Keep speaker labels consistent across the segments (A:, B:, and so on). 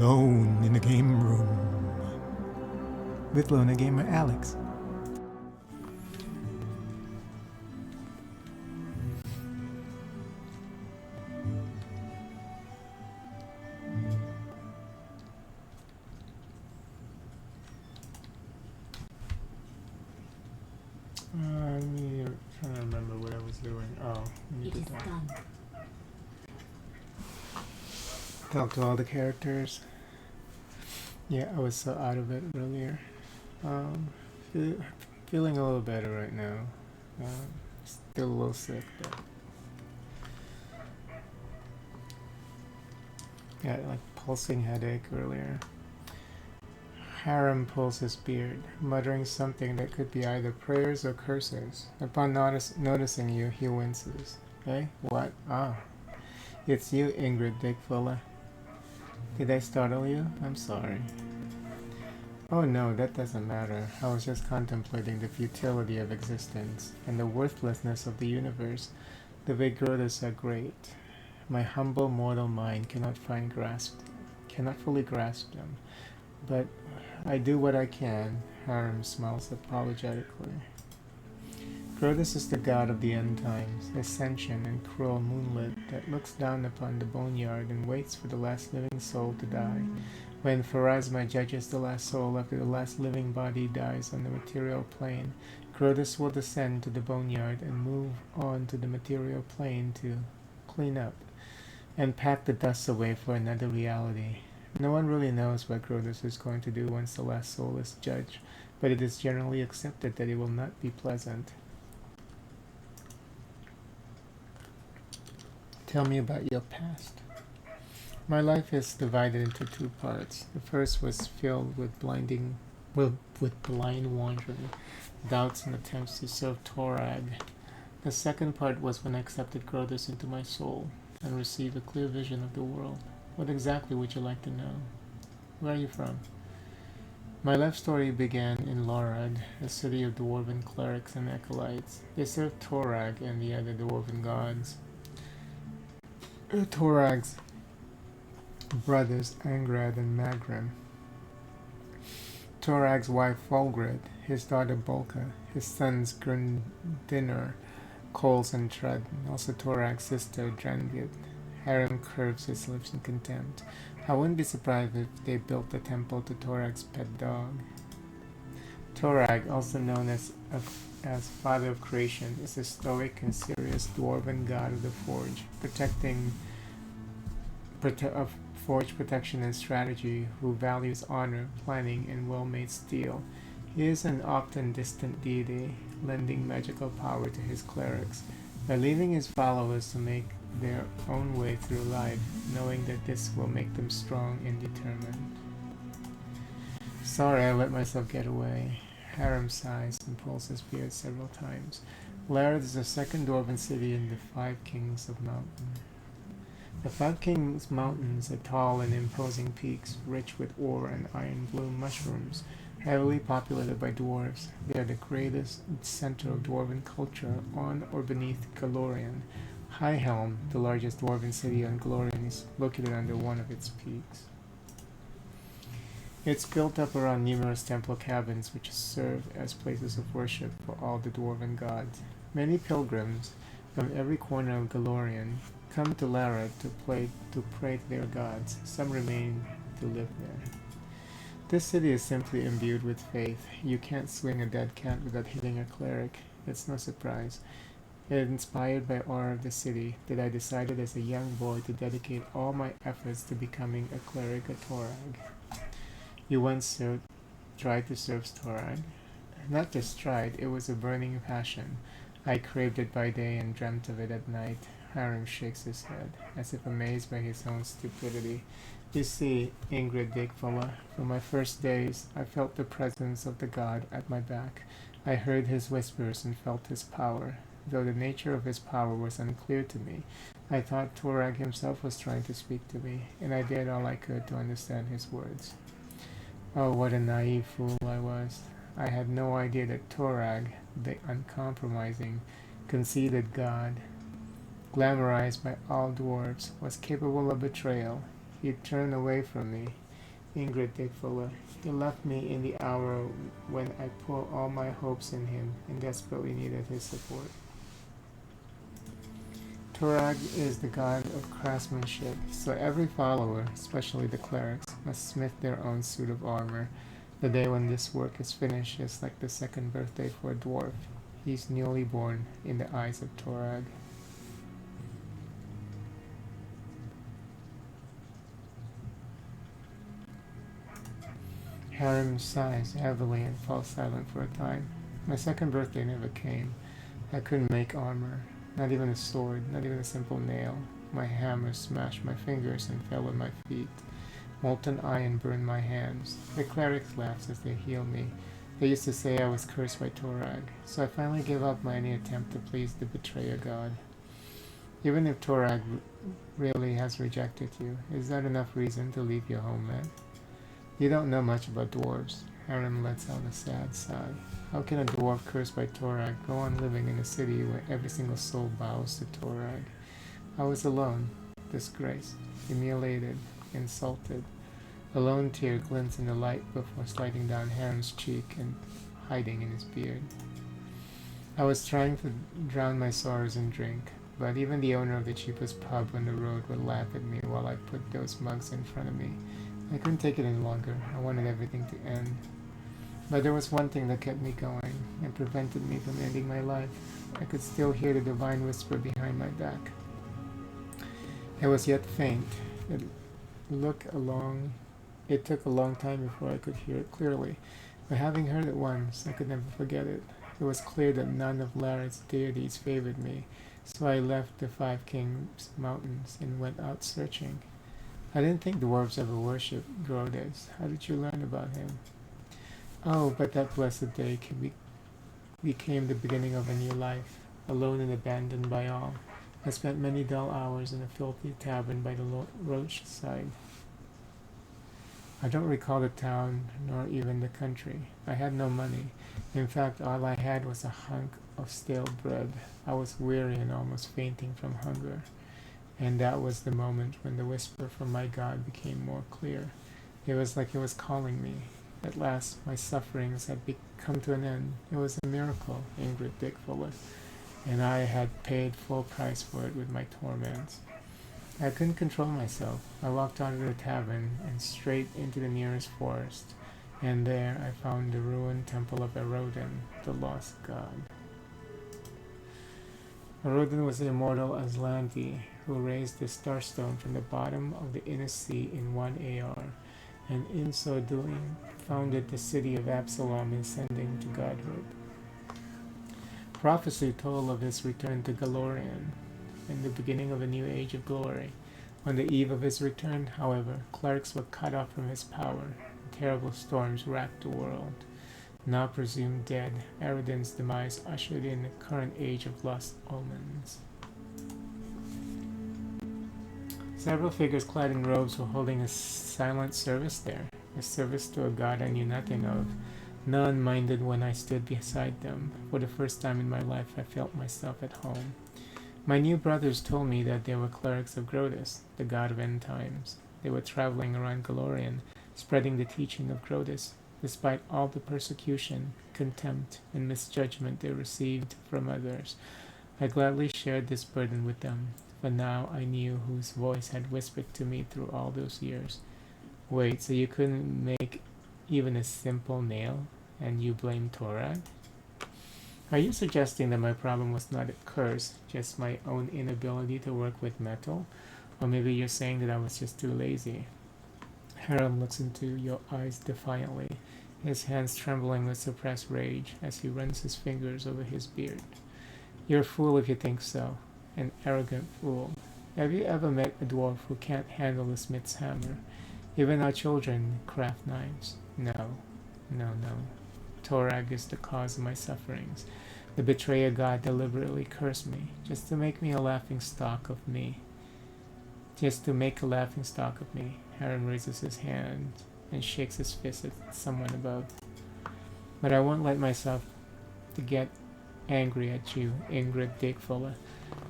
A: alone in the game room with Luna Gamer Alex. I'm trying to remember what I was doing. Oh,
B: It is done.
A: Talk to all the characters. Yeah, I was so out of it earlier. Um, feeling a little better right now. Still a little sick, but yeah, like pulsing headache earlier. Harem pulls his beard, muttering something that could be either prayers or curses. Upon noticing you, he winces. Hey, what? Ah, it's you, Ingrid Dickfuller. Did I startle you? I'm sorry. Oh no, that doesn't matter. I was just contemplating the futility of existence and the worthlessness of the universe. The Vigrudas are great. My humble mortal mind cannot fully grasp them. But I do what I can. Harem smiles apologetically. Grotus is the god of the end times, ascension and cruel moonlit that looks down upon the boneyard and waits for the last living soul to die. When Pharasma judges the last soul after the last living body dies on the material plane, Grotus will descend to the boneyard and move on to the material plane to clean up and pack the dust away for another reality. No one really knows what Grotus is going to do once the last soul is judged, but it is generally accepted that it will not be pleasant. Tell me about your past. My life is divided into two parts. The first was filled with blind wandering, doubts and attempts to serve Torag. The second part was when I accepted Grotus into my soul and received a clear vision of the world. What exactly would you like to know? Where are you from? My life story began in Lorad, a city of dwarven clerics and acolytes. They served Torag and the other dwarven gods. Torag's brothers Angrad and Magrim. Torag's wife Fulgrid, his daughter Bolka, his sons Grundinur, Coles and Tread, and also Torag's sister Drangid. Harem curves his lips in contempt. I wouldn't be surprised if they built a temple to Torag's pet dog. Torag, also known as Father of Creation, is a stoic and serious dwarven god of the forge, of forge protection and strategy, who values honor, planning, and well-made steel. He is an often distant deity, lending magical power to his clerics, by leaving his followers to make their own way through life, knowing that this will make them strong and determined. Sorry I let myself get away. Harem sighs and pulls his beard several times. Larad is the second dwarven city in the Five Kings of Mountain. The Five Kings Mountains are tall and imposing peaks, rich with ore and iron blue mushrooms, heavily populated by dwarves. They are the greatest center of dwarven culture on or beneath Galorian. Highhelm, the largest dwarven city on Galorian, is located under one of its peaks. It's built up around numerous temple cabins which serve as places of worship for all the dwarven gods. Many pilgrims from every corner of Galorian come to Lara to pray to their gods. Some remain to live there. This city is simply imbued with faith. You can't swing a dead cat without hitting a cleric. It's no surprise. Inspired by awe of the city, that I decided as a young boy to dedicate all my efforts to becoming a cleric at Torag. You once tried to serve Torag? Not just tried, it was a burning passion. I craved it by day and dreamt of it at night. Harem shakes his head, as if amazed by his own stupidity. You see, Ingrid Dickfuller, from my first days, I felt the presence of the god at my back. I heard his whispers and felt his power. Though the nature of his power was unclear to me, I thought Torag himself was trying to speak to me, and I did all I could to understand his words. Oh, what a naive fool I was. I had no idea that Torag, the uncompromising, conceited god, glamorized by all dwarves, was capable of betrayal. He turned away from me. Ingrid Dickfuller. He left me in the hour when I put all my hopes in him and desperately needed his support. Torag is the god of craftsmanship, so every follower, especially the clerics, must smith their own suit of armor. The day when this work is finished is like the second birthday for a dwarf. He's newly born in the eyes of Torag. Harem sighs heavily and falls silent for a time. My second birthday never came. I couldn't make armor, not even a sword, not even a simple nail. My hammer smashed my fingers and fell at my feet. Molten iron burned my hands. The clerics laughed as they healed me. They used to say I was cursed by Torag, so I finally gave up any attempt to please the betrayer god. Even if Torag really has rejected you, is that enough reason to leave your homeland? You don't know much about dwarves. Harem lets out a sad sigh. How can a dwarf cursed by Torag go on living in a city where every single soul bows to Torag? I was alone, disgraced, humiliated, insulted. A lone tear glints in the light before sliding down Harem's cheek and hiding in his beard. I was trying to drown my sorrows in drink, but even the owner of the cheapest pub on the road would laugh at me while I put those mugs in front of me. I couldn't take it any longer. I wanted everything to end. But there was one thing that kept me going and prevented me from ending my life. I could still hear the divine whisper behind my back. It was yet faint. It took a long time before I could hear it clearly, but having heard it once, I could never forget it. It was clear that none of Lared's deities favored me, so I left the Five Kings Mountains and went out searching. I didn't think dwarves ever worshipped Grodes. How did you learn about him? Oh, but that blessed day became the beginning of a new life, alone and abandoned by all. I spent many dull hours in a filthy tavern by the roadside. I don't recall the town, nor even the country. I had no money. In fact, all I had was a hunk of stale bread. I was weary and almost fainting from hunger. And that was the moment when the whisper from my God became more clear. It was like it was calling me. At last, my sufferings had come to an end. It was a miracle, Ingrid Dickfuller, and I had paid full price for it with my torments. I couldn't control myself. I walked out of the tavern and straight into the nearest forest, and there I found the ruined temple of Erodin, the lost god. Erodin was the immortal Aslanti, who raised the Starstone from the bottom of the inner sea in one AR, and in so doing founded the city of Absalom, ascending to godhood. Prophecy told of his return to Galorian, and the beginning of a new age of glory. On the eve of his return, however, clerics were cut off from his power, and terrible storms racked the world. Now presumed dead, Eredin's demise ushered in the current age of lost omens. Several figures clad in robes were holding a silent service there, a service to a god I knew nothing of. None minded when I stood beside them. For the first time in my life I felt myself at home. My new brothers told me that they were clerics of Grodes, the god of end times. They were traveling around Galorian, spreading the teaching of Grodes, despite all the persecution, contempt, and misjudgment they received from others. I gladly shared this burden with them, but now I knew whose voice had whispered to me through all those years. Wait, so you couldn't make even a simple nail, and you blame Torag? Are you suggesting that my problem was not a curse, just my own inability to work with metal? Or maybe you're saying that I was just too lazy? Harem looks into your eyes defiantly, his hands trembling with suppressed rage as he runs his fingers over his beard. You're a fool if you think so. An arrogant fool. Have you ever met a dwarf who can't handle the smith's hammer? Even our children craft knives. No. Torag is the cause of my sufferings. The betrayer god deliberately cursed me, just to make a laughing stock of me. Harem raises his hand and shakes his fist at someone above. But I won't let myself to get angry at you, Ingrid Dickfuller.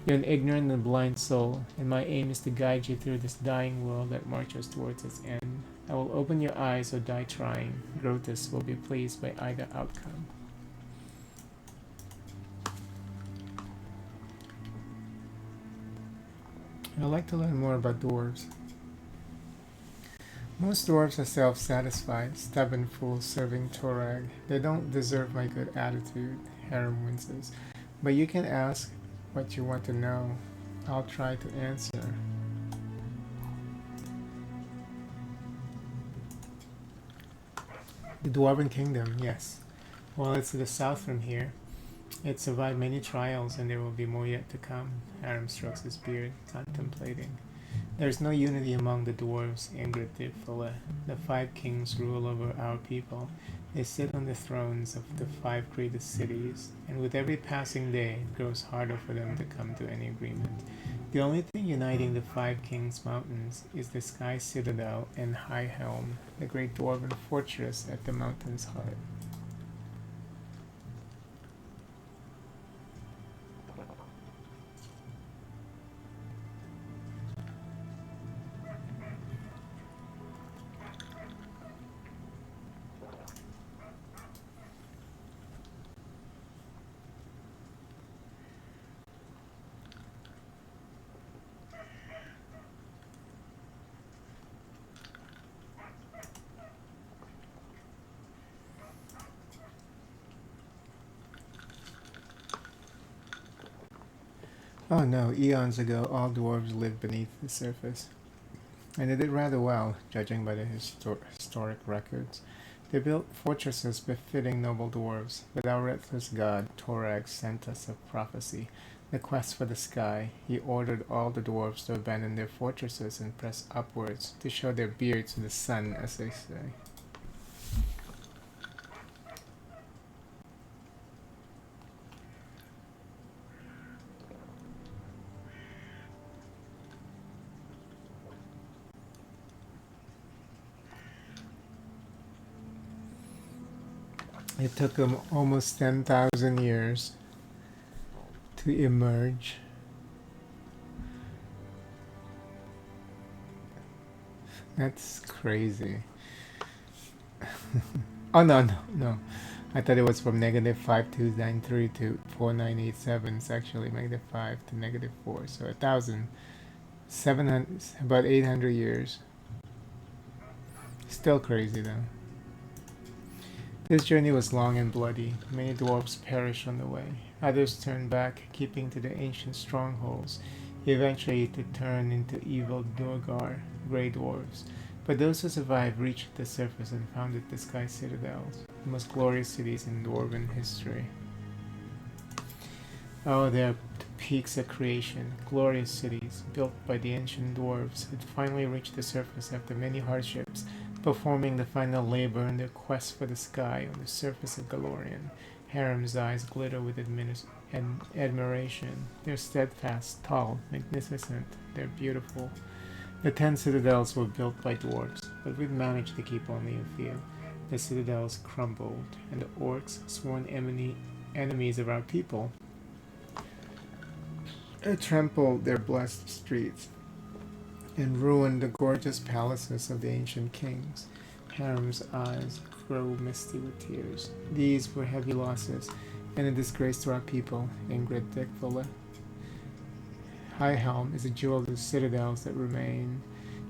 A: You're an ignorant and blind soul, and my aim is to guide you through this dying world that marches towards its end. I will open your eyes or die trying. Grotus will be pleased by either outcome. I'd like to learn more about dwarves. Most dwarves are self-satisfied, stubborn fools serving Torag. They don't deserve my good attitude, Harem winces. But you can ask what you want to know. I'll try to answer. The Dwarven Kingdom, yes. Well, it's to the south from here. It survived many trials, and there will be more yet to come. Harem strokes his beard, contemplating. There is no unity among the dwarves, Ingrid Dipfula. The 5 kings rule over our people. They sit on the thrones of the 5 greatest cities, and with every passing day, it grows harder for them to come to any agreement. The only thing uniting the 5 kings' mountains is the Sky Citadel and High Helm, the great dwarven fortress at the mountain's heart. Oh no, eons ago all dwarves lived beneath the surface. And they did rather well, judging by the historic records. They built fortresses befitting noble dwarves, but our reckless god Torag sent us a prophecy, the quest for the sky. He ordered all the dwarves to abandon their fortresses and press upwards, to show their beards to the sun, as they say. It took them almost 10,000 years to emerge. That's crazy. Oh no. I thought it was from negative 5293 to 4987. It's actually negative 5 to negative 4. So 1,700, about 800 years. Still crazy though. This journey was long and bloody. Many dwarves perished on the way. Others turned back, keeping to the ancient strongholds, eventually to turn into evil Durgar, grey dwarves. But those who survived reached the surface and founded the Sky Citadels, the most glorious cities in dwarven history. Oh, they are the peaks of creation, glorious cities, built by the ancient dwarves, had finally reached the surface after many hardships, performing the final labor in their quest for the sky on the surface of Galorian. Harem's eyes glitter with admiration. They're steadfast, tall, magnificent. They're beautiful. The 10 citadels were built by dwarves, but we've managed to keep only a few. The citadels crumbled, and the orcs, sworn enemies of our people, trampled their blessed streets and ruined the gorgeous palaces of the ancient kings. Harem's eyes grow misty with tears. These were heavy losses, and a disgrace to our people, Ingrid Dikvola. High Helm is a jewel of the citadels that remain.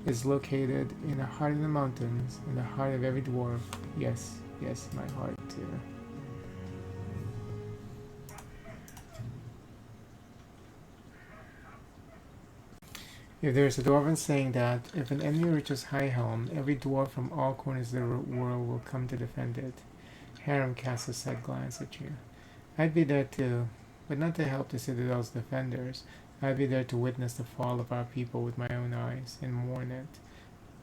A: It is located in the heart of the mountains, in the heart of every dwarf. Yes, my heart too. If there is a dwarven saying that, if an enemy reaches High Helm, every dwarf from all corners of the world will come to defend it. Harem casts a sad glance at you. I'd be there too, but not to help the Citadel's defenders. I'd be there to witness the fall of our people with my own eyes, and mourn it.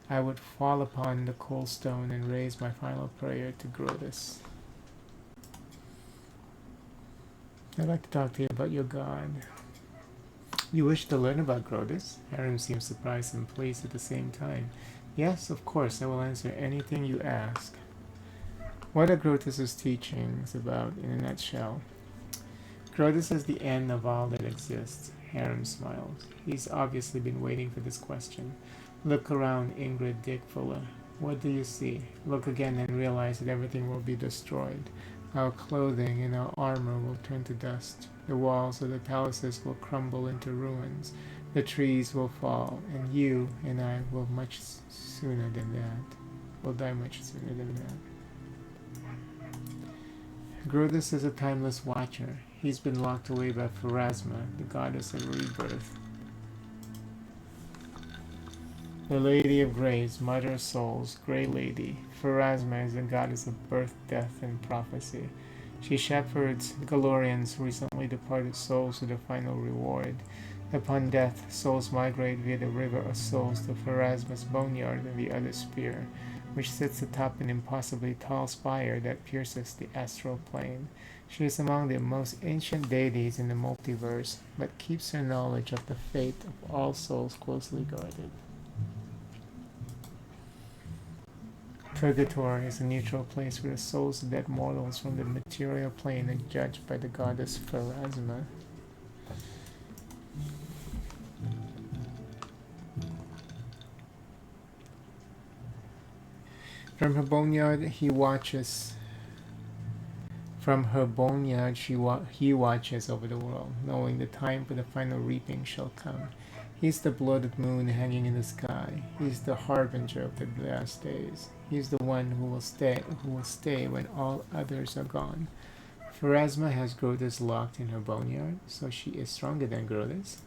A: I would fall upon the cold stone and raise my final prayer to Grotus. I'd like to talk to you about your god. You wish to learn about Grotus? Harem seems surprised and pleased at the same time. Yes, of course, I will answer anything you ask. What are Grotus's teachings about in a nutshell? Grotus is the end of all that exists. Harem smiles. He's obviously been waiting for this question. Look around, Ingrid Dikvola. What do you see? Look again and realize that everything will be destroyed. Our clothing and our armor will turn to dust. The walls of the palaces will crumble into ruins. The trees will fall, and you and I will much sooner than that. Will die much sooner than that. Grotus is a timeless watcher. He's been locked away by Pharasma, the goddess of rebirth. The Lady of Grays, Mother of Souls, Grey Lady. Pharasma is the goddess of birth, death, and prophecy. She shepherds Galorian's recently departed souls to the final reward. Upon death, souls migrate via the river of souls to Pharasma's boneyard and the other spear, which sits atop an impossibly tall spire that pierces the astral plane. She is among the most ancient deities in the multiverse, but keeps her knowledge of the fate of all souls closely guarded. Purgatory is a neutral place where the souls of dead mortals from the material plane are judged by the goddess Pharasma. From her boneyard, he watches. From her boneyard, he watches over the world, knowing the time for the final reaping shall come. He is the blooded moon hanging in the sky. He is the harbinger of the last days. He is the one who will stay when all others are gone. Pharasma has Grotus locked in her boneyard, so she is stronger than Grotus.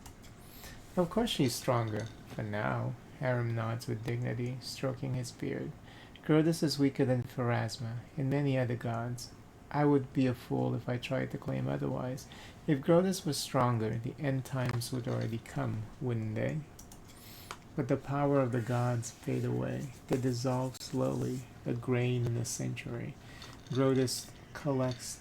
A: Of course she is stronger, for now. Harem nods with dignity, stroking his beard. Grotus is weaker than Pharasma, and many other gods. I would be a fool if I tried to claim otherwise. If Grotus was stronger, the end times would already come, wouldn't they? But the power of the gods fade away. They dissolve slowly, a grain in a century. Grotus collects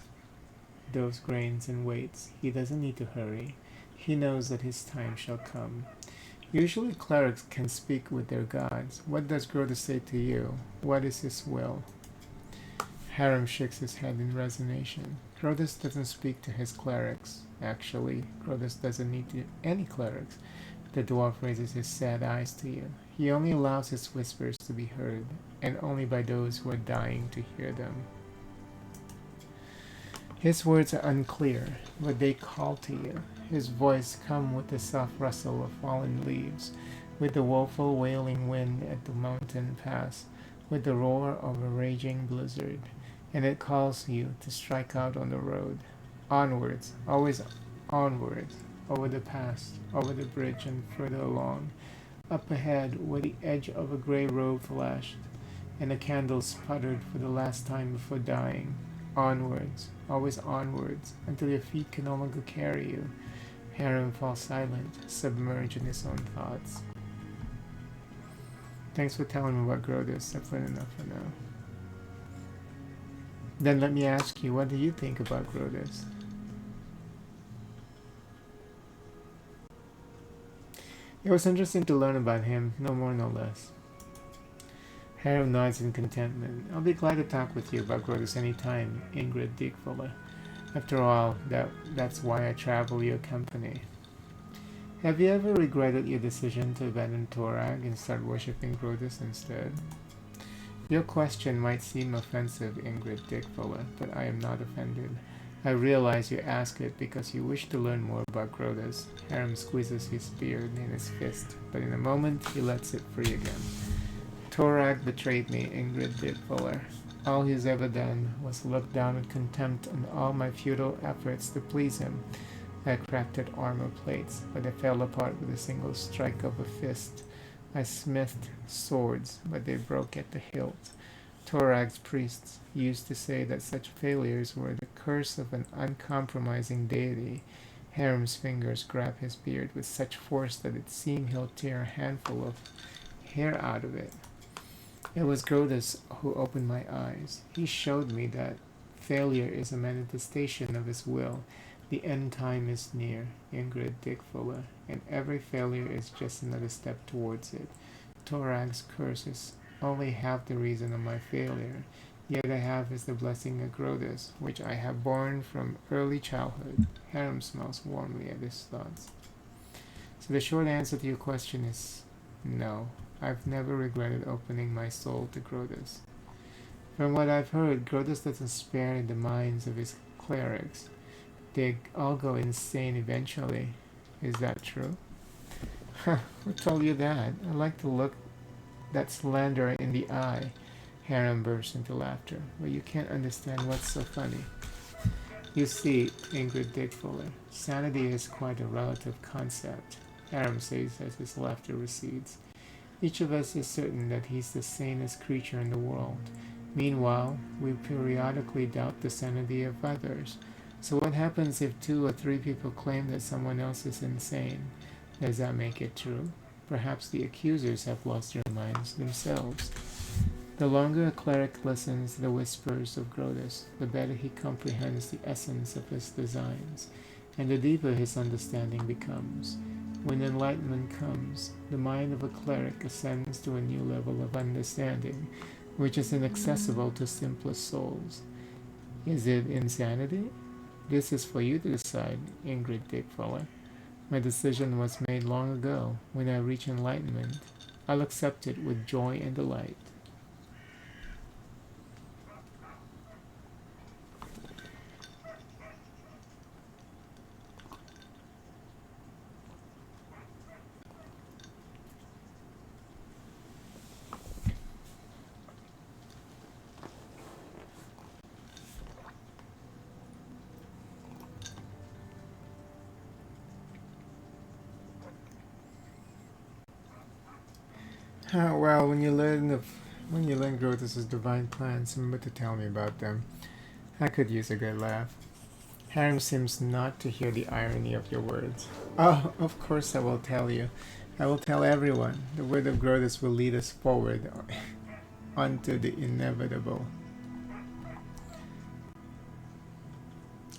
A: those grains and waits. He doesn't need to hurry. He knows that his time shall come. Usually clerics can speak with their gods. What does Grotus say to you? What is his will? Harem shakes his head in resignation. Grotus doesn't speak to his clerics. Actually, Grotus doesn't need any clerics. The dwarf raises his sad eyes to you. He only allows his whispers to be heard, and only by those who are dying to hear them. His words are unclear, but they call to you. His voice comes with the soft rustle of fallen leaves, with the woeful wailing wind at the mountain pass, with the roar of a raging blizzard, and it calls you to strike out on the road. Onwards, always onwards, over the pass, over the bridge and further along. Up ahead, where the edge of a grey road flashed, and the candle sputtered for the last time before dying. Onwards, always onwards, until your feet can no longer carry you. Harem falls silent, submerged in his own thoughts. Thanks for telling me about Grotus. I've learned enough for now. Then let me ask you, what do you think about Grotus? It was interesting to learn about him, no more no less. Harem nods in contentment. I'll be glad to talk with you about Grotus any time, Ingrid Dickfuller. After all, that's why I travel your company. Have you ever regretted your decision to abandon Torag and start worshipping Grotus instead? Your question might seem offensive, Ingrid Dickfuller, but I am not offended. I realize you ask it because you wish to learn more about Grotus. Harem squeezes his beard in his fist, but in a moment he lets it free again. Torag betrayed me, Ingrid Dickfuller. All he's ever done was look down with contempt on all my futile efforts to please him. I crafted armor plates, but they fell apart with a single strike of a fist. I smithed swords, but they broke at the hilt. Torag's priests used to say that such failures were the curse of an uncompromising deity. Harem's fingers grab his beard with such force that it seemed he'll tear a handful of hair out of it. It was Grotus who opened my eyes. He showed me that failure is a manifestation of his will. The end time is near, Ingrid Dickfuller, and every failure is just another step towards it. Torag's curse is only half the reason of my failure. The other half is the blessing of Grotus, which I have borne from early childhood. Harem smiles warmly at his thoughts. So the short answer to your question is no. I've never regretted opening my soul to Grotus. From what I've heard, Grotus doesn't spare the minds of his clerics. They all go insane eventually. Is that true? Who told you that? I like to look that slanderer in the eye. Harem burst into laughter, but you can't understand what's so funny. You see, Ingrid Dickfuller, sanity is quite a relative concept, Harem says as his laughter recedes. Each of us is certain that he's the sanest creature in the world. Meanwhile, we periodically doubt the sanity of others. So what happens if 2 or 3 people claim that someone else is insane? Does that make it true? Perhaps the accusers have lost their minds themselves. The longer a cleric listens to the whispers of Grotus, the better he comprehends the essence of his designs, and the deeper his understanding becomes. When enlightenment comes, the mind of a cleric ascends to a new level of understanding, which is inaccessible to simplest souls. Is it insanity? This is for you to decide, Ingrid Dickfuller. My decision was made long ago. When I reach enlightenment, I'll accept it with joy and delight. Well, when you learn Grotus's divine plans, remember to tell me about them. I could use a good laugh. Harem seems not to hear the irony of your words. Oh, of course I will tell you. I will tell everyone. The word of Grotus will lead us forward onto the inevitable.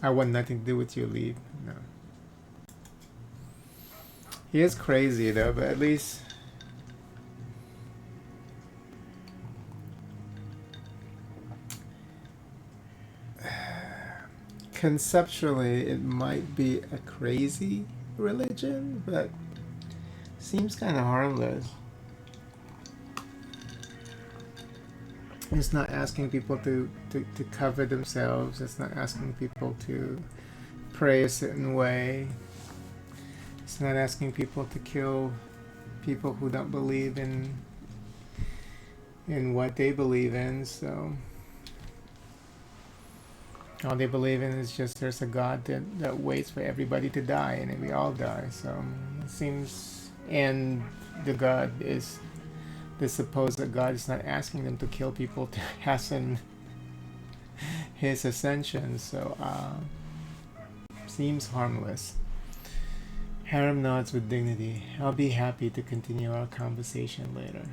A: I want nothing to do with your leave. No. He is crazy though, but at least conceptually it might be a crazy religion, but seems kind of harmless. It's not asking people to cover themselves. It's not asking people to pray a certain way. It's not asking people to kill people who don't believe in what they believe in. So all they believe in is just there's a God that waits for everybody to die, and then we all die. So it seems, and the God is, the supposed God is not asking them to kill people to hasten his ascension. So seems harmless. Harem nods with dignity. I'll be happy to continue our conversation later.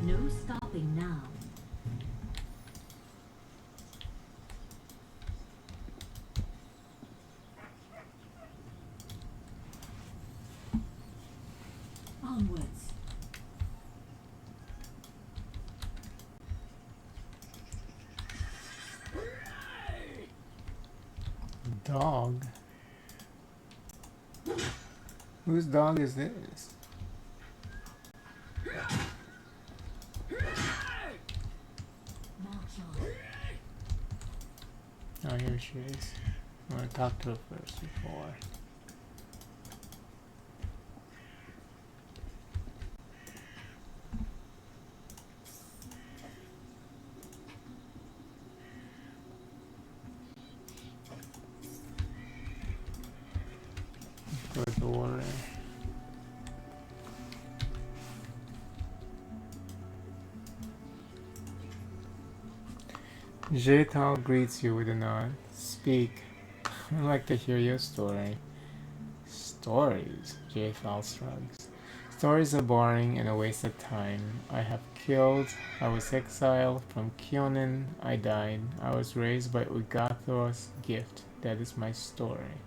B: No stopping now. Onwards.
A: Dog? Whose dog is this? Oh, here she is. I want to talk to her first before. Good water. Jetal greets you with a nod. Speak. I'd like to hear your story. Stories? Jetal shrugs. Stories are boring and a waste of time. I was exiled from Kyonin. I died. I was raised by Ugathor's gift. That is my story.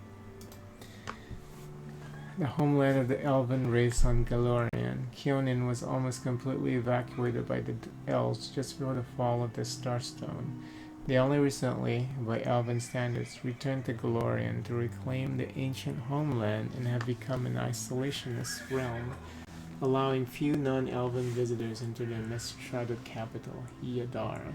A: the homeland of the elven race on Galorian. Kyonin was almost completely evacuated by the elves just before the fall of the Starstone. They only recently, by elven standards, returned to Galorian to reclaim the ancient homeland and have become an isolationist realm, allowing few non-elven visitors into their mist-shrouded capital, Yadara.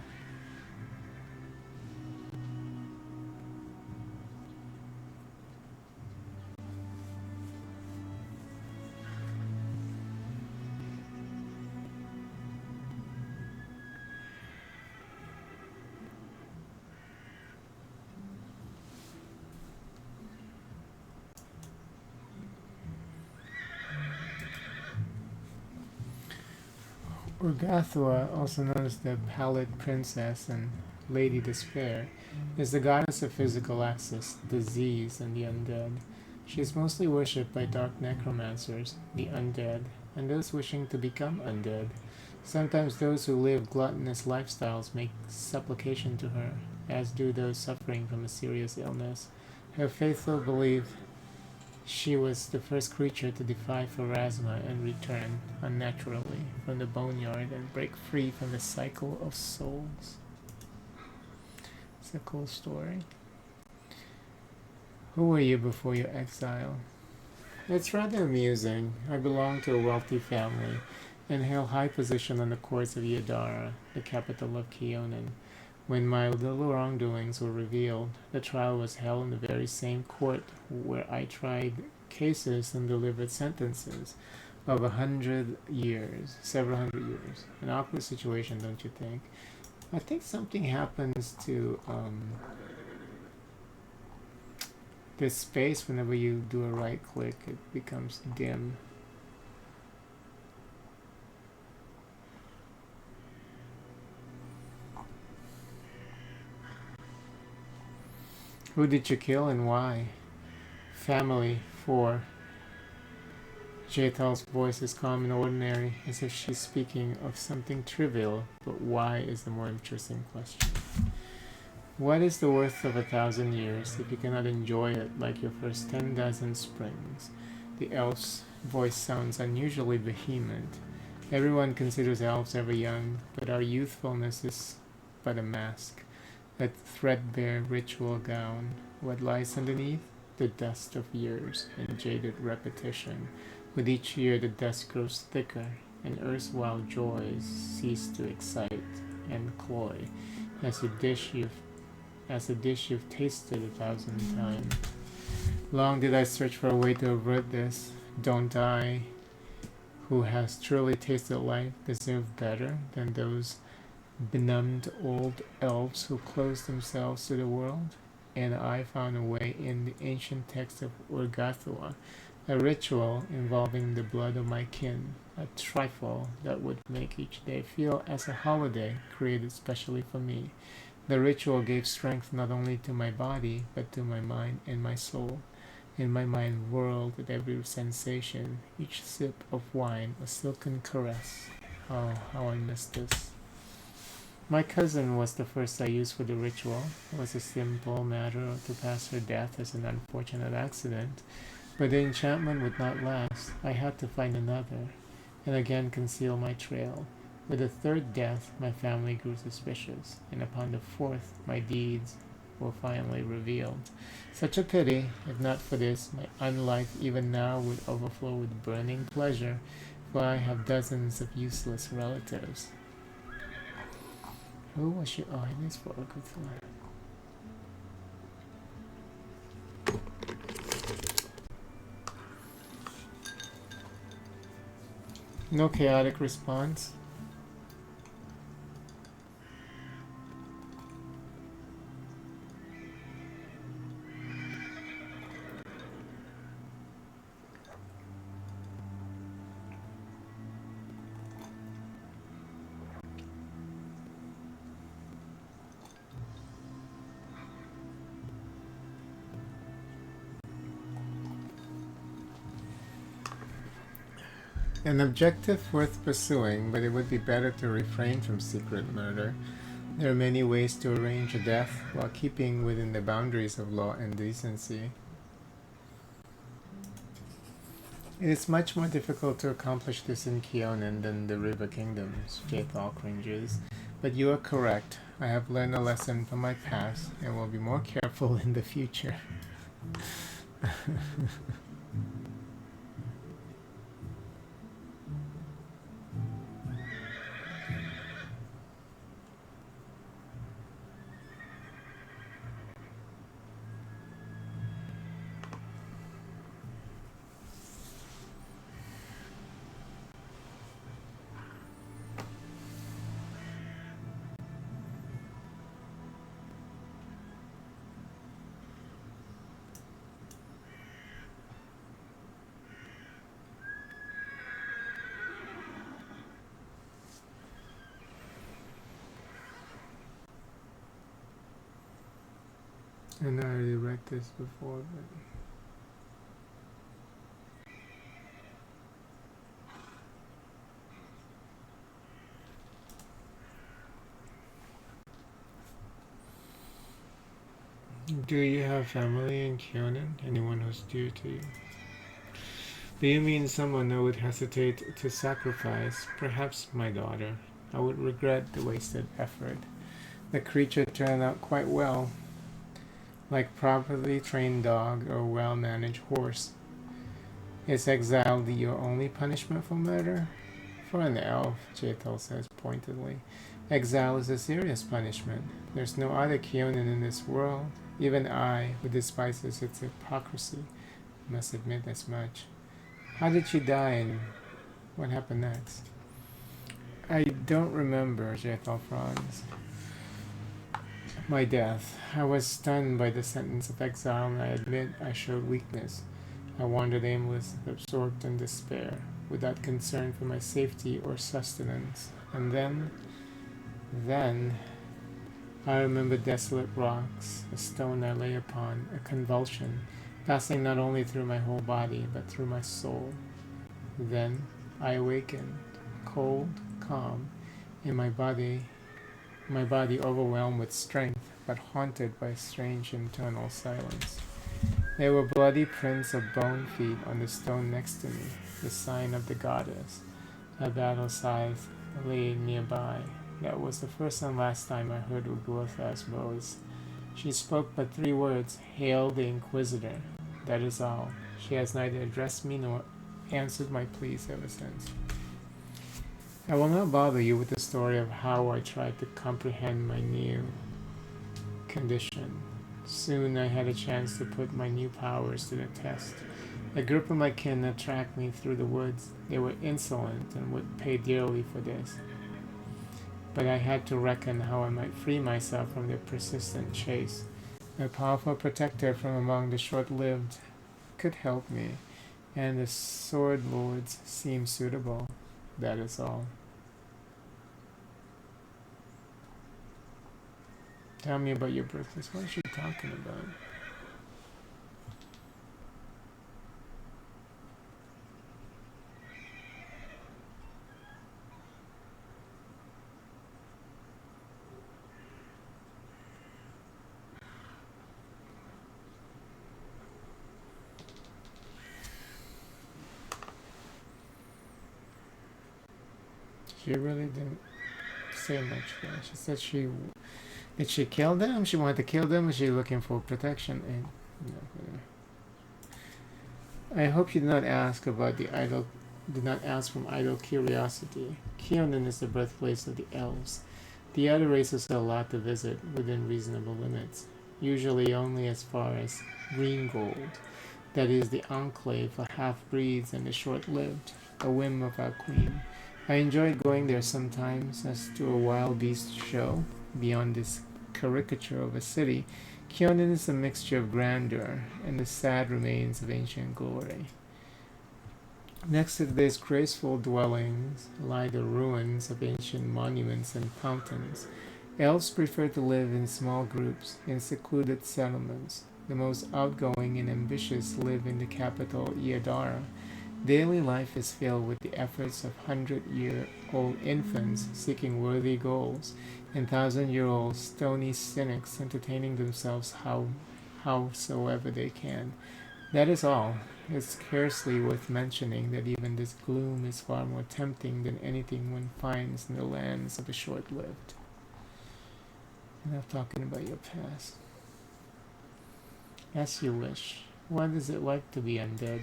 A: Urgathua, also known as the Pallid Princess and Lady Despair, is the goddess of physical access, disease, and the undead. She is mostly worshipped by dark necromancers, the undead, and those wishing to become undead. Sometimes those who live gluttonous lifestyles make supplication to her, as do those suffering from a serious illness. Her faithful believe she was the first creature to defy Pharasma and return, unnaturally, from the boneyard and break free from the cycle of souls. It's a cool story. Who were you before your exile? It's rather amusing. I belong to a wealthy family and held high position on the courts of Yadara, the capital of Kyonin. When my little wrongdoings were revealed, the trial was held in the very same court where I tried cases and delivered sentences of several hundred years. An awkward situation, don't you think? I think something happens to this space whenever you do a right click. It becomes dim. Who did you kill and why? Family 4. Jaital's voice is calm and ordinary, as if she's speaking of something trivial, but why is the more interesting question. What is the worth of 1,000 years if you cannot enjoy it like your first 10 dozen springs? The elf's voice sounds unusually vehement. Everyone considers elves ever young, but our youthfulness is but a mask. That threadbare ritual gown, what lies underneath? The dust of years and jaded repetition. With each year the dust grows thicker, and erstwhile joys cease to excite and cloy, as a dish you've tasted 1,000 times. Long did I search for a way to avert this. Don't I, who has truly tasted life, deserve better than those benumbed old elves who closed themselves to the world? And I found a way in the ancient text of Urgathua, a ritual involving the blood of my kin, a trifle that would make each day feel as a holiday created specially for me. The ritual gave strength not only to my body, but to my mind and my soul. In my mind whirled at every sensation, each sip of wine a silken caress. Oh, how I miss this. My cousin was the first I used for the ritual. It was a simple matter to pass her death as an unfortunate accident, but the enchantment would not last. I had to find another, and again conceal my trail. With the third death, my family grew suspicious, and upon the fourth, my deeds were finally revealed. Such a pity. If not for this, my unlife even now would overflow with burning pleasure, for I have dozens of useless relatives. Who was you? Oh, it is for Urgathua. No chaotic response. An objective worth pursuing, but it would be better to refrain from secret murder. There are many ways to arrange a death while keeping within the boundaries of law and decency. It is much more difficult to accomplish this in Keonan than the River Kingdoms, Jathal cringes. But you are correct. I have learned a lesson from my past and will be more careful in the future. And I already read this before, but do you have family in Keonan? Anyone who's dear to you? Do you mean someone I would hesitate to sacrifice? Perhaps my daughter. I would regret the wasted effort. The creature turned out quite well, like properly trained dog or well-managed horse. Is exile your only punishment for murder? For an elf, Jathal says pointedly, exile is a serious punishment. There's no other Keonan in this world. Even I, who despises its hypocrisy, must admit as much. How did she die and what happened next? I don't remember, Jathal frowns. My death. I was stunned by the sentence of exile, and I admit I showed weakness. I wandered aimless, absorbed in despair, without concern for my safety or sustenance. And then, I remember desolate rocks, a stone I lay upon, a convulsion, passing not only through my whole body, but through my soul. Then I awakened, cold, calm, in my body overwhelmed with strength, but haunted by strange internal silence. There were bloody prints of bone feet on the stone next to me, the sign of the goddess. A battle scythe lay nearby. That was the first and last time I heard Ugurtha's voice. She spoke but 3 words, "Hail the Inquisitor." That is all. She has neither addressed me nor answered my pleas ever since. I will not bother you with the story of how I tried to comprehend my new condition. Soon I had a chance to put my new powers to the test. A group of my kin had tracked me through the woods. They were insolent and would pay dearly for this. But I had to reckon how I might free myself from their persistent chase. A powerful protector from among the short-lived could help me, and the sword lords seem suitable. That is all. Tell me about your breakfast. What is she talking about? She really didn't say much there. She said did she kill them? She wanted to kill them, or was she looking for protection? And I hope you did not ask from idle curiosity. Keonan is the birthplace of the elves. The other races have a lot to visit within reasonable limits, usually only as far as Greengold, that is the enclave for half-breeds and the short-lived, a whim of our queen. I enjoyed going there sometimes as to a wild beast show. Beyond this caricature of a city, Keonan is a mixture of grandeur and the sad remains of ancient glory. Next to these graceful dwellings lie the ruins of ancient monuments and fountains. Elves prefer to live in small groups in secluded settlements. The most outgoing and ambitious live in the capital, Iadara. Daily life is filled with the efforts of 100-year-old infants seeking worthy goals, and 1,000-year-old stony cynics entertaining themselves howsoever they can. That is all. It's scarcely worth mentioning that even this gloom is far more tempting than anything one finds in the lands of the short-lived. Enough talking about your past. As you wish. What is it like to be undead?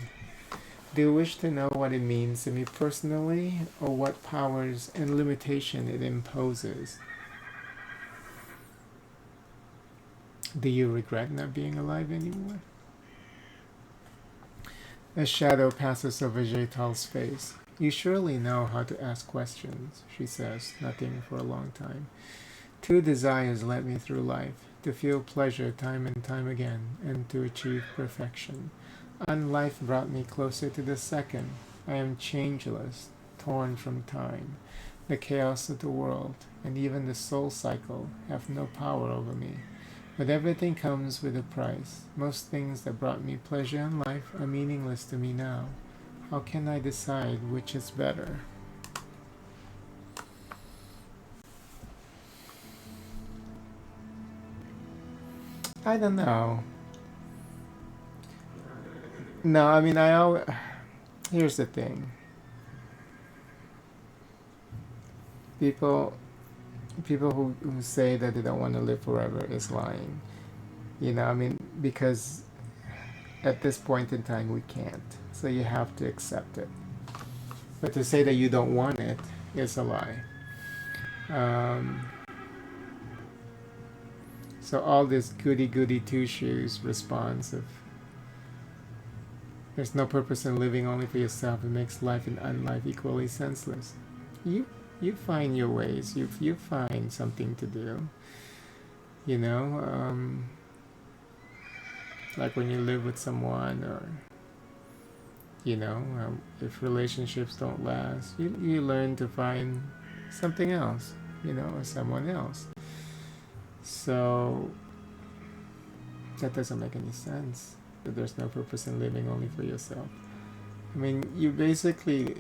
A: Do you wish to know what it means to me personally, or what powers and limitation it imposes? Do you regret not being alive anymore? A shadow passes over Jaital's face. You surely know how to ask questions, she says, nothing for a long time. Two desires led me through life, to feel pleasure time and time again, and to achieve perfection. And life brought me closer to the second. I am changeless, torn from time. The chaos of the world, and even the soul cycle, have no power over me. But everything comes with a price. Most things that brought me pleasure in life are meaningless to me now. How can I decide which is better? I don't know. No, I mean, here's the thing. People who say that they don't want to live forever is lying. I mean, because at this point in time we can't. So you have to accept it. But to say that you don't want it is a lie. So all this goody two-shoes response of there's no purpose in living only for yourself, it makes life and unlife equally senseless. You find your ways. You find something to do. Like when you live with someone, or if relationships don't last, you learn to find something else, or someone else. So that doesn't make any sense. That there's no purpose in living only for yourself. I mean, you basically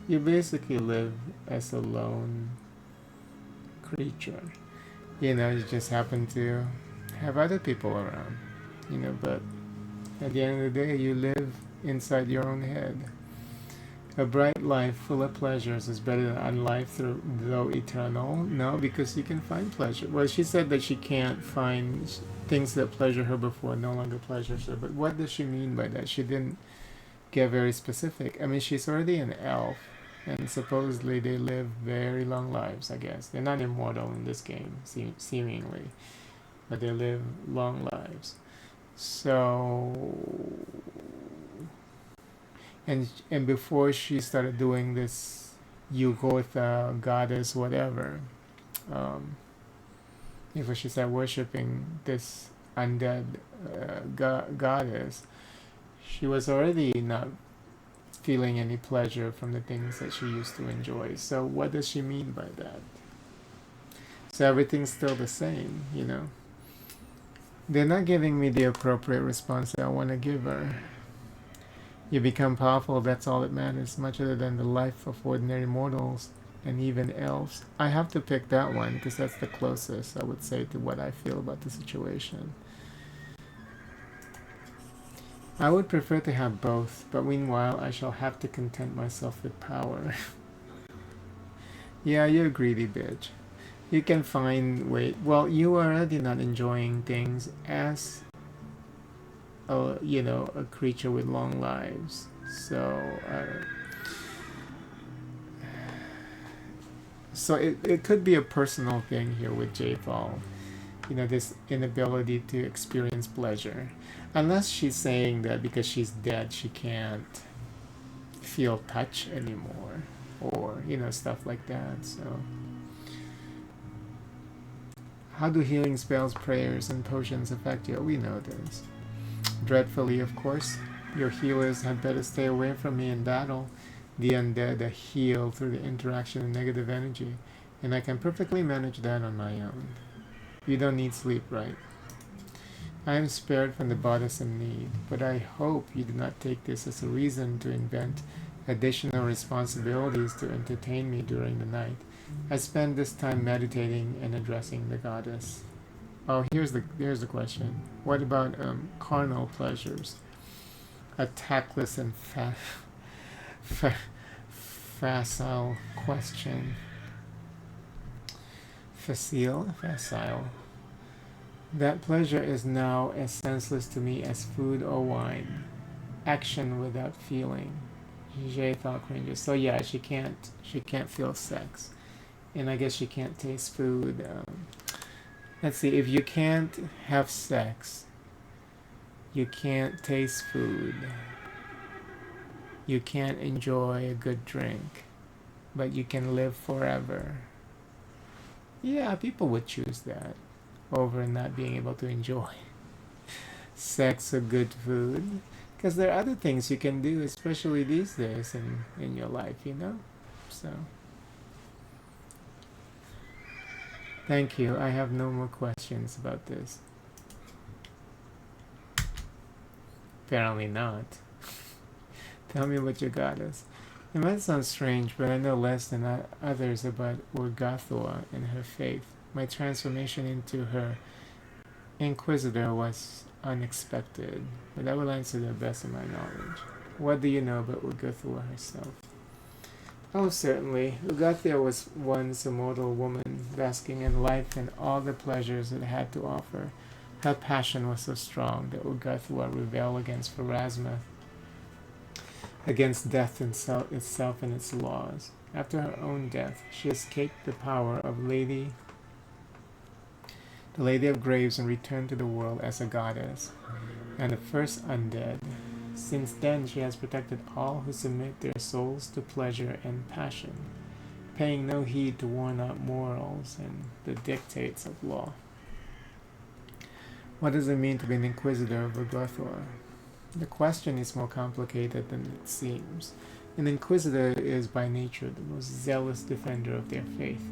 A: live as a lone creature. You just happen to have other people around. But at the end of the day, you live inside your own head. A bright life full of pleasures is better than a life though eternal. No, because you can find pleasure. Well, she said that she can't find things that pleasure her before no longer pleasures her. But what does she mean by that? She didn't get very specific. I mean, she's already an elf, and supposedly they live very long lives, I guess. They're not immortal in this game, seemingly, but they live long lives. So, and before she started doing this Yugotha goddess whatever, before she started worshipping this undead goddess, she was already not feeling any pleasure from the things that she used to enjoy. So what does she mean by that? So everything's still the same, They're not giving me the appropriate response that I want to give her. You become powerful, that's all that matters, much other than the life of ordinary mortals and even elves. I have to pick that one because that's the closest, I would say, to what I feel about the situation. I would prefer to have both, but meanwhile I shall have to content myself with power. Yeah, you're a greedy bitch. You can find way. Well, you are already not enjoying things as a creature with long lives. So it could be a personal thing here with J-Fall. This inability to experience pleasure. Unless she's saying that because she's dead she can't feel touch anymore, or stuff like that. So how do healing spells, prayers, and potions affect you? We know this. Dreadfully, of course. Your healers had better stay away from me in battle. The undead are healed through the interaction of negative energy, and I can perfectly manage that on my own. You don't need sleep, right? I am spared from the bothersome need, but I hope you do not take this as a reason to invent additional responsibilities to entertain me during the night. I spend this time meditating and addressing the goddess. Oh, here's the question. What about carnal pleasures? A tactless and facile question. Facile. That pleasure is now as senseless to me as food or wine. Action without feeling. J thought cringes. So yeah, she can't feel sex, and I guess she can't taste food. Let's see. If you can't have sex, you can't taste food. You can't enjoy a good drink, but you can live forever. Yeah, people would choose that over not being able to enjoy sex or good food. Because there are other things you can do, especially these days in your life, you know? So, thank you. I have no more questions about this. Apparently not. Tell me what you got us. It might sound strange, but I know less than others about Urgathua and her faith. My transformation into her Inquisitor was unexpected, but I will answer to the best of my knowledge. What do you know about Urgathua herself? Oh, certainly. Urgathua was once a mortal woman, basking in life and all the pleasures it had to offer. Her passion was so strong that Urgathua rebelled against Pharasma, against death itself and its laws. After her own death, she escaped the power of the Lady of Graves, and returned to the world as a goddess and the first undead. Since then, she has protected all who submit their souls to pleasure and passion, paying no heed to worn out morals and the dictates of law. What does it mean to be an Inquisitor of Urgathua? The question is more complicated than it seems. An Inquisitor is by nature the most zealous defender of their faith,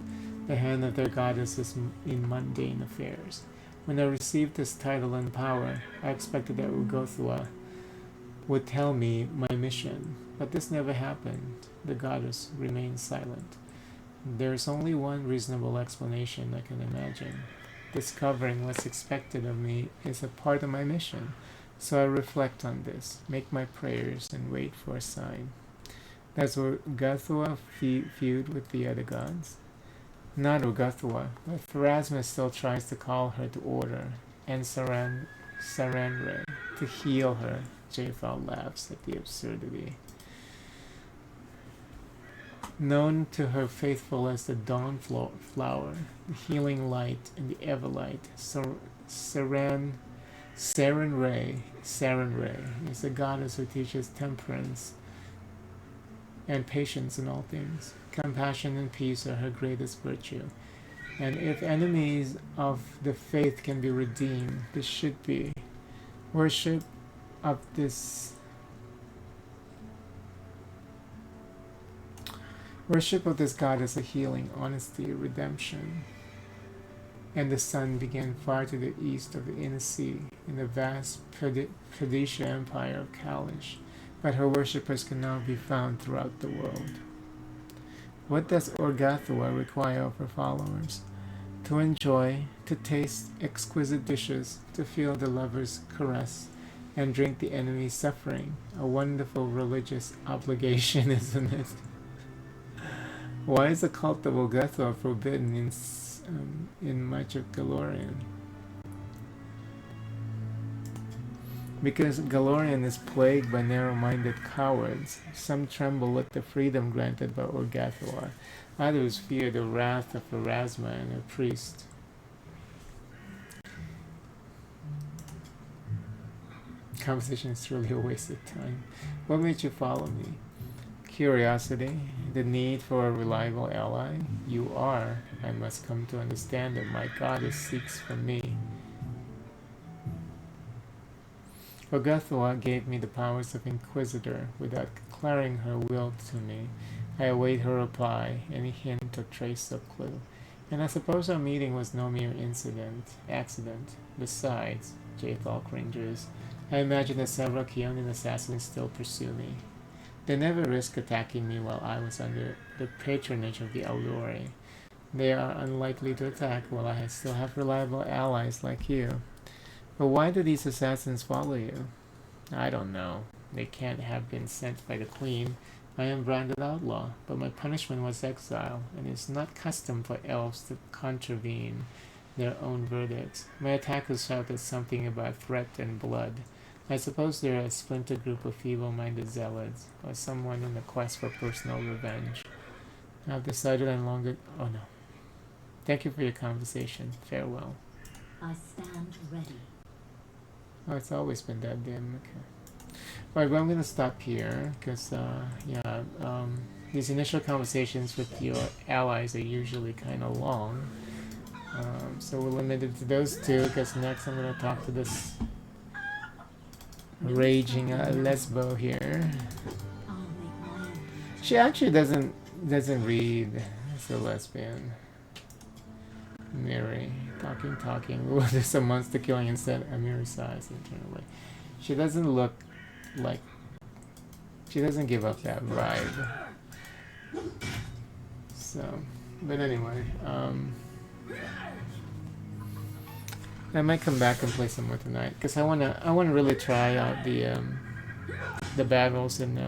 A: the hand of their goddesses in mundane affairs. When I received this title and power, I expected that Urgathua would tell me my mission, but this never happened. The goddess remained silent. There is only one reasonable explanation I can imagine. Discovering what's expected of me is a part of my mission, so I reflect on this, make my prayers, and wait for a sign. Does Urgathua feud with the other gods? Not Urgathua, but Pharasma still tries to call her to order, and Saranre to heal her. Jafal laughs at the absurdity. Known to her faithful as the dawn flower, the healing light, and the everlight, Saranre is a goddess who teaches temperance and patience in all things. Compassion and peace are her greatest virtue. And if enemies of the faith can be redeemed, this should be worship of this goddess of healing, honesty, redemption. And the sun began far to the east of the inner sea, in the vast Pradesha empire of Kalish, but her worshippers can now be found throughout the world. What does Urgathua require of her followers? To enjoy, to taste exquisite dishes, to feel the lover's caress, and drink the enemy's suffering. A wonderful religious obligation, isn't it? Why is the cult of Urgathua forbidden in much of Galorian? Because Galorian is plagued by narrow-minded cowards. Some tremble at the freedom granted by Urgathua. Others fear the wrath of Pharasma and her priest. Conversation is truly a waste of time. What made you follow me? Curiosity, the need for a reliable ally. You are, I must come to understand that my goddess seeks from me. Urgathua gave me the powers of Inquisitor without declaring her will to me. I await her reply, any hint or trace of clue. And I suppose our meeting was no mere accident. Besides, Jathal cringes, I imagine that several Keonan assassins still pursue me. They never risked attacking me while I was under the patronage of the Allure. They are unlikely to attack while I still have reliable allies like you. But why do these assassins follow you? I don't know. They can't have been sent by the Queen. I am branded outlaw, but my punishment was exile, and it's not custom for elves to contravene their own verdicts. My attackers shouted something about threat and blood. I suppose they're a splinter group of feeble-minded zealots, or someone in a quest for personal revenge. I've decided I'm longer... Oh no. Thank you for your conversation. Farewell.
B: I stand ready.
A: Oh, it's always been that damn. Okay. Alright, well, I'm gonna stop here, because, these initial conversations with your allies are usually kind of long. So we're limited to those two, because next I'm gonna talk to this raging lesbo here.
B: I'll make my own.
A: She actually doesn't read as a lesbian. Miri, talking. Well, there's a monster killing instead. Miri sighs internally. She doesn't look like. She doesn't give up that vibe. So, but anyway, I might come back and play some more tonight because I wanna really try out the battles in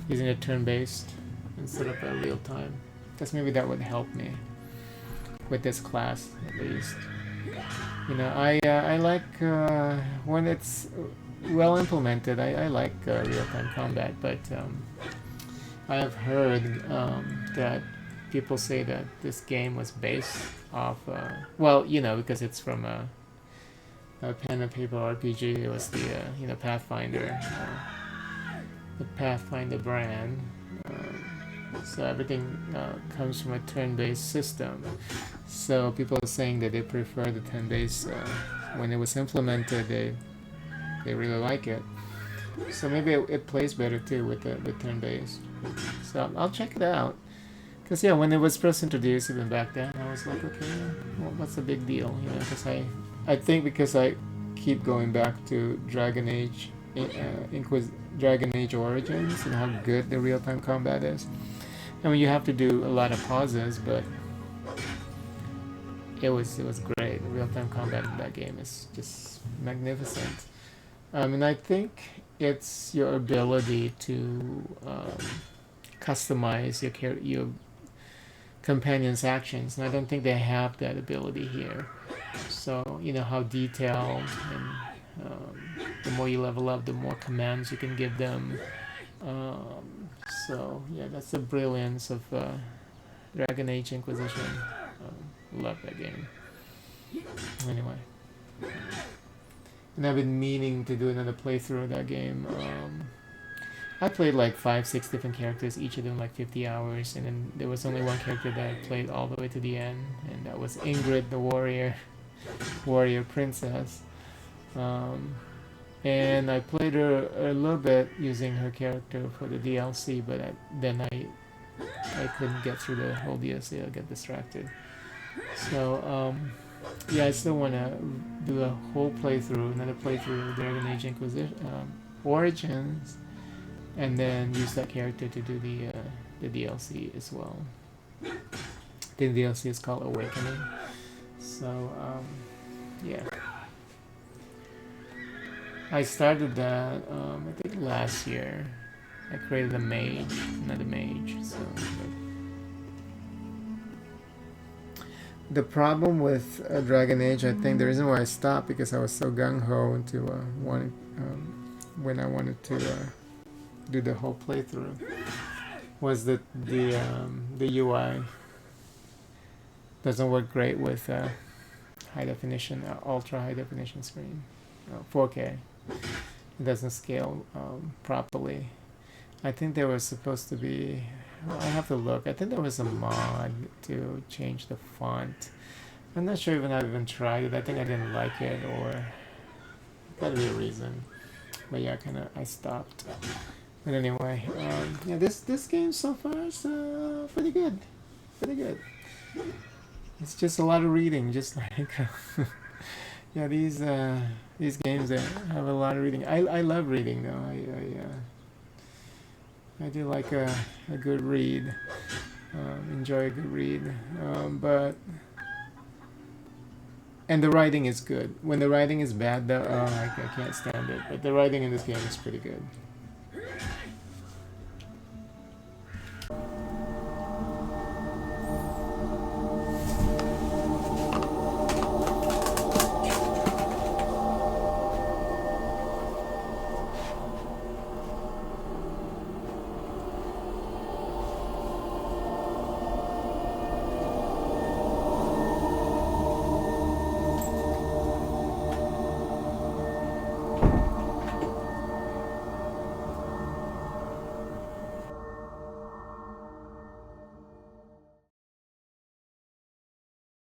A: using a turn-based instead of a real time. Because maybe that would help me with this class at least. You know, I like when it's well implemented. I like real-time combat, but I have heard that people say that this game was based off, well, you know, because it's from a pen and paper RPG. It was the Pathfinder, the Pathfinder brand. So everything comes from a turn-based system. So people are saying that they prefer the turn-based. When it was implemented, they really like it. So maybe it plays better too with turn-based. So I'll check it out. Cause yeah, when it was first introduced, even back then, I was like, okay, well, what's the big deal? You know, because I think because I keep going back to Dragon Age, Dragon Age Origins, and how good the real-time combat is. I mean, you have to do a lot of pauses, but it was great. The real-time combat in that game is just magnificent. And I think it's your ability to customize your companion's actions, and I don't think they have that ability here. So you know how detailed, and the more you level up, the more commands you can give them. So yeah, that's the brilliance of Dragon Age Inquisition. Love that game. Anyway, and I've been meaning to do another playthrough of that game. I played like 5-6 different characters, each of them like 50 hours, and then there was only one character that I played all the way to the end, and that was Ingrid, the warrior princess. And I played her a little bit using her character for the DLC, but then I couldn't get through the whole DLC. I got distracted. So yeah, I still want to do a whole playthrough, another playthrough of Dragon Age Inquisition Origins, and then use that character to do the DLC as well. The DLC is called Awakening. So yeah, I started that I think last year. I created a mage, another mage. So the problem with Dragon Age, I think the reason why I stopped because I was so gung ho into when I wanted to do the whole playthrough, was that the UI doesn't work great with high definition, ultra high definition screen, 4K. It doesn't scale properly. I think there was supposed to be. I have to look. I think there was a mod to change the font. I'm not sure I've even tried it. I think I didn't like it, or gotta be a reason. But yeah, I stopped. But anyway, yeah, this game so far is pretty good. Pretty good. It's just a lot of reading, just like yeah, these games that have a lot of reading. I love reading though. I do like a good read. Enjoy a good read. But and the writing is good. When the writing is bad, though, I can't stand it. But the writing in this game is pretty good.